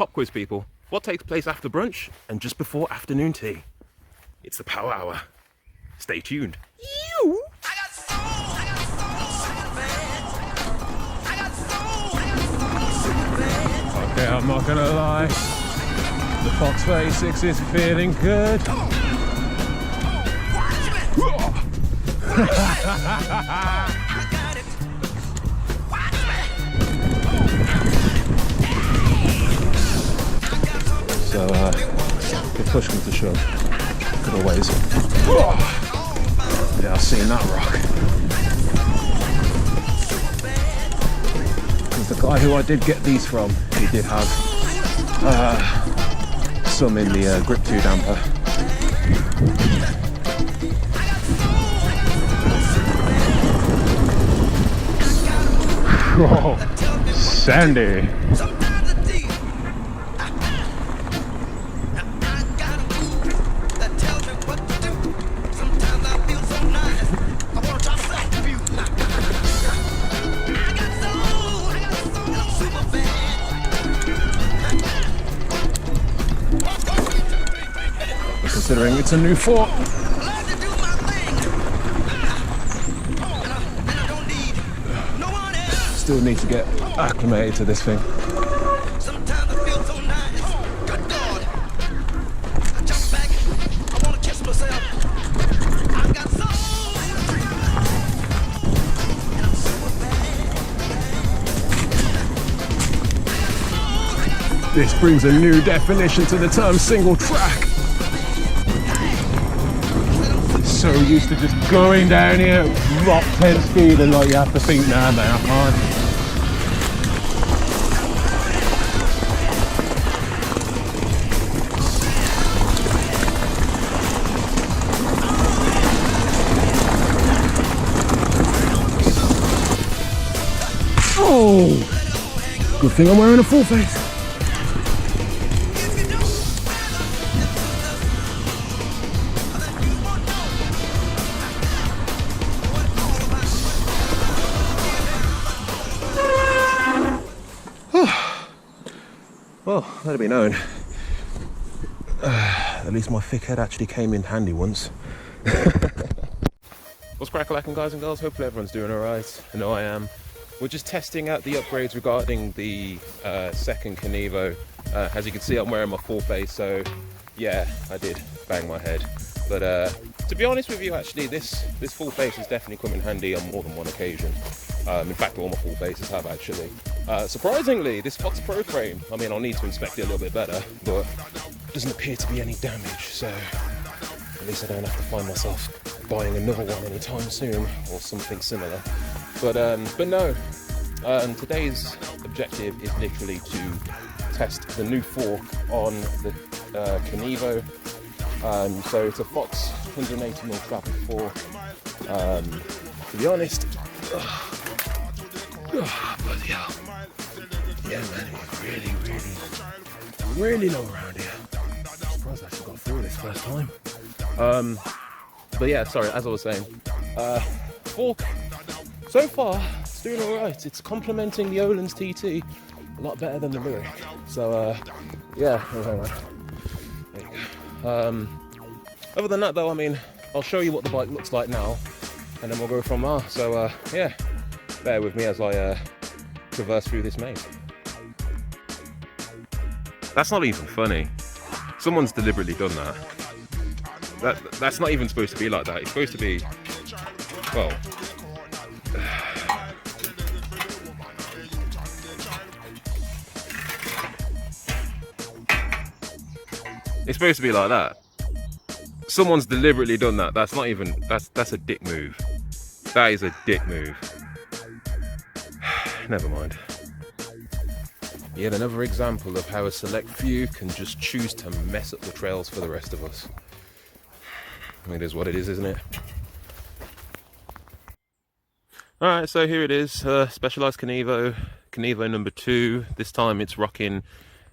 Pop quiz, people. What takes place after brunch and just before afternoon tea? It's the Power Hour. Stay tuned. Okay, I'm not gonna lie. The Fox 36 is feeling good. So, if push comes to shove, could always. Yeah, I've seen that rock. Because the guy who I did get these from, he did have some in the Grip 2 damper. Oh, sandy. Considering it's a new fork. Still need to get acclimated to this thing. This brings a new definition to the term single track. So used to just going down here, rock 10 speed, and like you have to think, nah man, I can't. Oh, good thing I'm wearing a full face. Well, let it be known. At least my thick head actually came in handy once. What's crack-a-lackin', guys and girls? Hopefully everyone's doing alright. I know I am. We're just testing out the upgrades regarding the second Kenevo. As you can see, I'm wearing my full face, so yeah, I did bang my head. But to be honest with you, actually, this full face has definitely come in handy on more than one occasion. In fact, all my full faces have actually. Surprisingly, this Fox Pro frame, I mean, I'll need to inspect it a little bit better, but doesn't appear to be any damage, so at least I don't have to find myself buying another one anytime soon, or something similar. But no, today's objective is literally to test the new fork on the Kenevo. So it's a Fox 180mm travel fork. To be honest, bloody hell. Yeah, man, it's really low around here. I'm surprised I actually got through this first time. But yeah, sorry, as I was saying, fork, so far, it's doing alright. It's complementing the Olin's TT a lot better than the Lyric. So, yeah, there you go. Other than that though, I mean, I'll show you what the bike looks like now, and then we'll go from there. So, yeah, bear with me as I traverse through this maze. That's not even funny. Someone's deliberately done that. That's not even supposed to be like that. It's supposed to be, well, it's supposed to be like that. Someone's deliberately done that. That's not even, that's a dick move. That is a dick move. Never mind. Yet another example of how a select few can just choose to mess up the trails for the rest of us. It is what it is, isn't it? Alright, so here it is, Specialized Kenevo number 2. This time it's rocking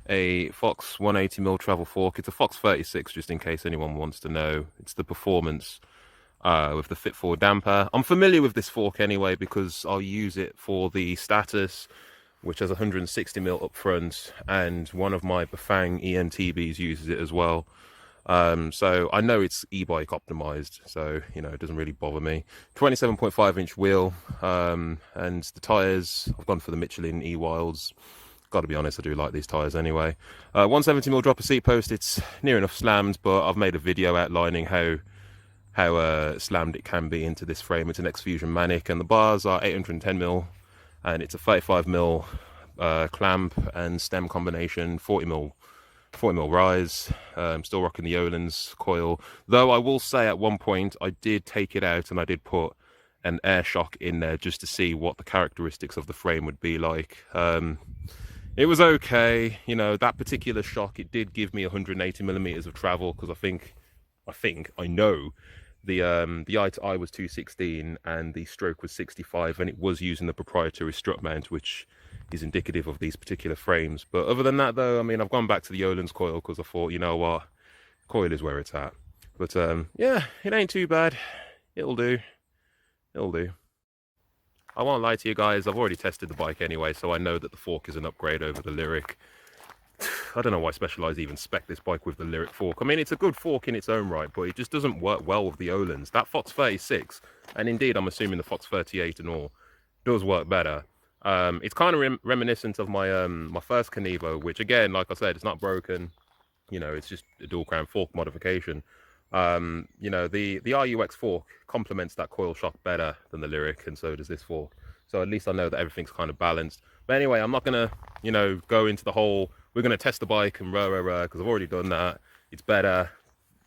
a Fox 180mm travel fork. It's a Fox 36, just in case anyone wants to know. It's the performance with the Fit 4 damper. I'm familiar with this fork anyway because I'll use it for the status which has 160mm up front, and one of my Bafang EMTBs uses it as well. So I know it's e-bike optimized, so you know it doesn't really bother me. 27.5-inch wheel, and the tires, I've gone for the Michelin E-Wilds. Got to be honest, I do like these tires anyway. 170mm dropper seat post, it's near enough slammed, but I've made a video outlining how slammed it can be into this frame. It's an X-Fusion Manic, and the bars are 810mm, and it's a 35mm clamp and stem combination, 40mm rise. Still rocking the Öhlins coil, though I will say at one point I did take it out and I did put an air shock in there just to see what the characteristics of the frame would be like. It was okay, you know, that particular shock, it did give me 180mm of travel, because I know the eye to eye was 216 and the stroke was 65, and it was using the proprietary strut mount, which is indicative of these particular frames. But other than that though, I mean, I've gone back to the Öhlins coil because I thought, you know what, coil is where it's at. But yeah, it ain't too bad. It'll do. I won't lie to you guys, I've already tested the bike anyway, so I know that the fork is an upgrade over the Lyric. I don't know why Specialized even spec this bike with the Lyric fork. I mean, it's a good fork in its own right, but it just doesn't work well with the Öhlins. That Fox 36, and indeed I'm assuming the Fox 38 and all, does work better. It's kind of reminiscent of my my first Kenevo, which again, like I said, it's not broken. You know, it's just a dual crown fork modification. You know, the RUX fork complements that coil shock better than the Lyric, and so does this fork. So at least I know that everything's kind of balanced. But anyway, I'm not gonna, you know, go into the whole, we're gonna test the bike and because I've already done that. It's better,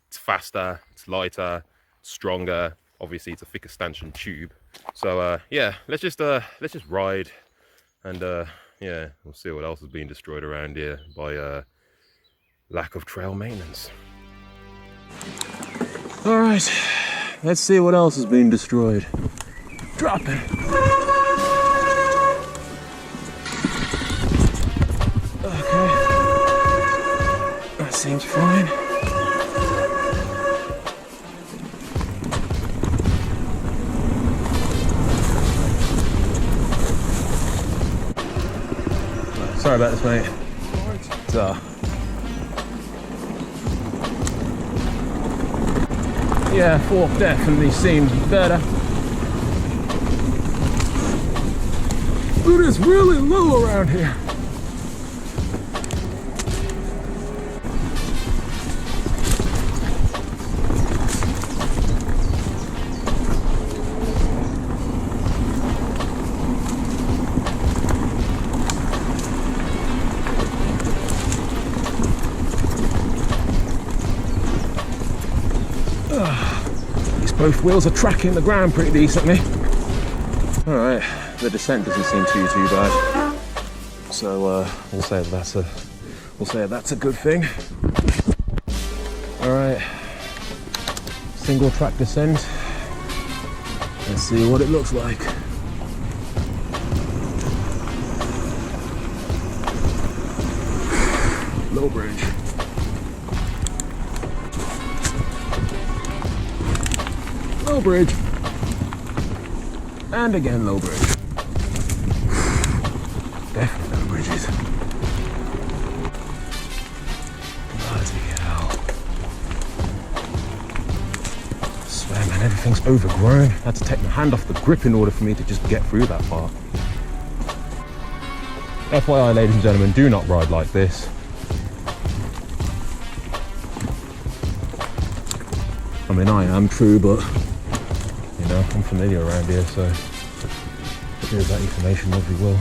it's faster, it's lighter, stronger. Obviously, it's a thicker stanchion tube. So yeah, let's just ride, and yeah, we'll see what else is being destroyed around here by lack of trail maintenance. All right, let's see what else is being destroyed. Drop it. Okay, that seems fine. Sorry about this, mate. So, yeah, fork definitely seems better. But it's really low around here. Both wheels are tracking the ground pretty decently. All right, the descent doesn't seem too bad. So we'll say that's a good thing. All right, single track descent. Let's see what it looks like. Low bridge. Low bridge, and again low bridge. Definitely low bridges. Bloody hell. I swear, man, everything's overgrown. I had to take my hand off the grip in order for me to just get through that far. FYI, ladies and gentlemen, do not ride like this. I mean, I am true, but you know, I'm familiar around here, so here's that information if you will.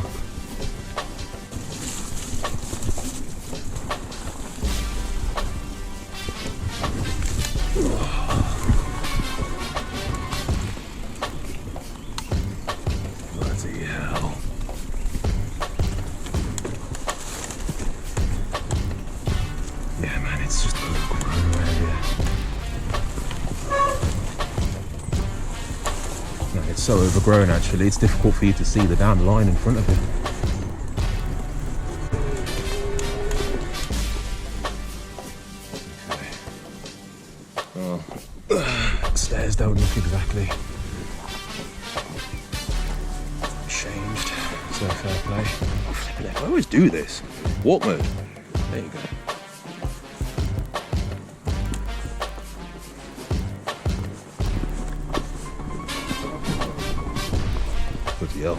Bloody hell. Yeah, man, it's just overgrown around here. It's so overgrown, actually, it's difficult for you to see the damn line in front of you. Okay. Well, stairs don't look exactly changed. It's So fair play. Oh, flipping heck, I always do this. Walk mode. There you go. Bloody hell.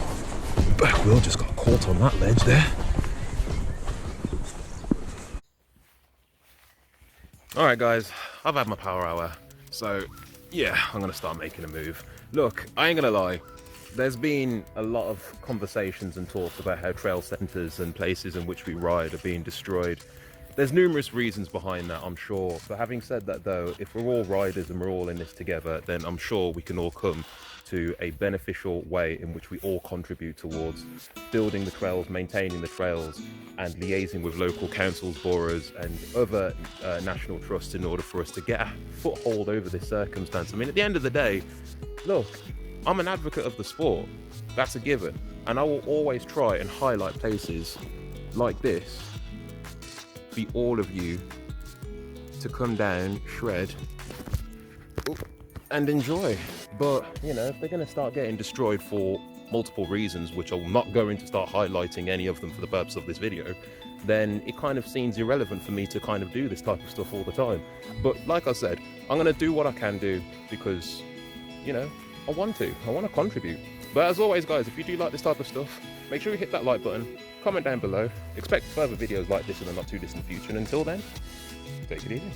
Back wheel just got caught on that ledge there. Alright guys, I've had my power hour, so yeah, I'm gonna start making a move. Look, I ain't gonna lie, there's been a lot of conversations and talks about how trail centres and places in which we ride are being destroyed. There's numerous reasons behind that, I'm sure, but having said that though, if we're all riders and we're all in this together, then I'm sure we can all come to a beneficial way in which we all contribute towards building the trails, maintaining the trails, and liaising with local councils, boroughs and other national trusts in order for us to get a foothold over this circumstance. I mean, at the end of the day, look, I'm an advocate of the sport, that's a given, and I will always try and highlight places like this for all of you to come down, shred, and enjoy. But, you know, if they're going to start getting destroyed for multiple reasons, which I'm not going to start highlighting any of them for the purpose of this video, then it kind of seems irrelevant for me to kind of do this type of stuff all the time. But like I said, I'm going to do what I can do because, you know, I want to contribute. But as always guys, if you do like this type of stuff, make sure you hit that like button, comment down below, expect further videos like this in the not too distant future, and until then, take it easy.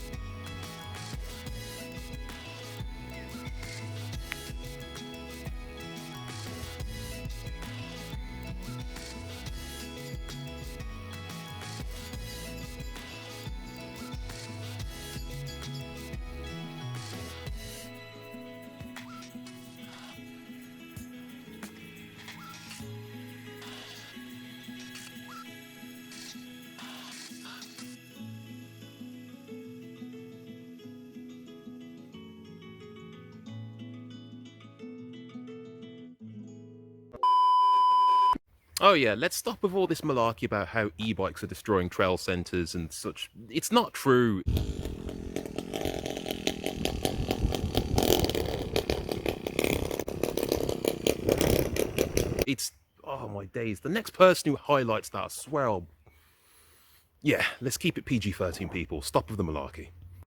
Oh yeah, let's stop with all this malarkey about how e-bikes are destroying trail centres and such. It's not true. It's, oh my days, the next person who highlights that, I swear I'll... Yeah, let's keep it PG-13 people, stop with the malarkey.